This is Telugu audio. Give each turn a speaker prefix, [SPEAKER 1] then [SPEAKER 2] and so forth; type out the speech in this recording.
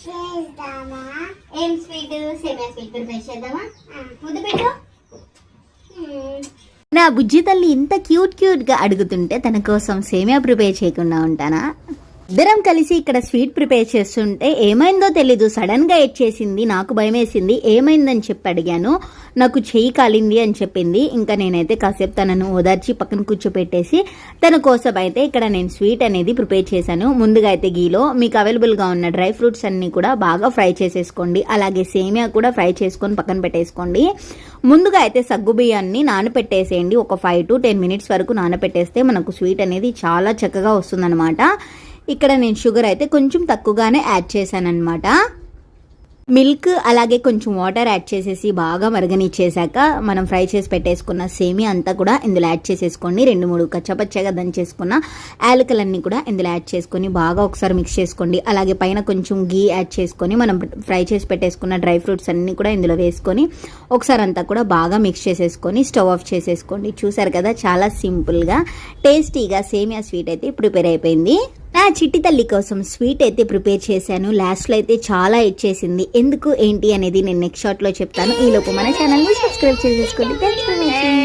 [SPEAKER 1] చేద్దామా? ఏం స్వీట్? సేమియా స్వీట్ ప్రిపేర్ చేద్దామా? ముద్దు పెట్టు.
[SPEAKER 2] నా బుజ్జి తల్లి ఇంత క్యూట్ గా అడుగుతుంటే తన కోసం సేమియా ప్రిపేర్ చేయకుండా ఉంటానా? ఇద్దరం కలిసి ఇక్కడ స్వీట్ ప్రిపేర్ చేస్తుంటే ఏమైందో తెలీదు, సడన్ గా చేసింది. నాకు భయం వేసింది. ఏమైందని చెప్పి అడిగాను. నాకు చెయ్యి కాలింది అని చెప్పింది. ఇంకా నేనైతే కాసేపు తనను ఓదార్చి పక్కన కూర్చోపెట్టేసి తన కోసం అయితే ఇక్కడ నేను స్వీట్ అనేది ప్రిపేర్ చేశాను. ముందుగా అయితే గీలో మీకు అవైలబుల్గా ఉన్న డ్రై ఫ్రూట్స్ అన్ని కూడా బాగా ఫ్రై చేసేసుకోండి. అలాగే సేమియా కూడా ఫ్రై చేసుకొని పక్కన పెట్టేసుకోండి. ముందుగా అయితే సగ్గు బియ్యాన్ని నానపెట్టేసేయండి. ఒక 5 to 10 minutes వరకు నానపెట్టేస్తే మనకు స్వీట్ అనేది చాలా చక్కగా వస్తుందన్నమాట. ఇక్కడ నేను షుగర్ అయితే కొంచెం తక్కువగానే యాడ్ చేశానన్నమాట. మిల్క్ అలాగే కొంచెం వాటర్ యాడ్ చేసేసి బాగా మరగనిచ్చేసాక మనం ఫ్రై చేసి పెట్టేసుకున్న సేమియా అంతా కూడా ఇందులో యాడ్ చేసేసుకోండి. 2-3 కచ్చపచ్చగా దంచేసుకున్న యాలకులన్నీ కూడా ఇందులో యాడ్ చేసుకొని బాగా ఒకసారి మిక్స్ చేసుకోండి. అలాగే పైన కొంచెం గీ యాడ్ చేసుకొని మనం ఫ్రై చేసి పెట్టేసుకున్న డ్రై ఫ్రూట్స్ అన్నీ కూడా ఇందులో వేసుకొని ఒకసారి అంతా కూడా బాగా మిక్స్ చేసేసుకొని స్టవ్ ఆఫ్ చేసేసుకోండి. చూసారు కదా, చాలా సింపుల్గా టేస్టీగా సేమియా స్వీట్ అయితే ప్రిపేర్ అయిపోయింది. నా చిట్టి తల్లి కోసం స్వీట్ అయితే ప్రిపేర్ చేశాను. లాస్ట్లో అయితే చాలా ఇచ్చేసింది. ఎందుకు ఏంటి అనేది నేను నెక్స్ట్ షాట్లో చెప్తాను. ఈలోపు మన ఛానల్ని సబ్స్క్రైబ్ చేసేసుకోండి. Thanks for watching.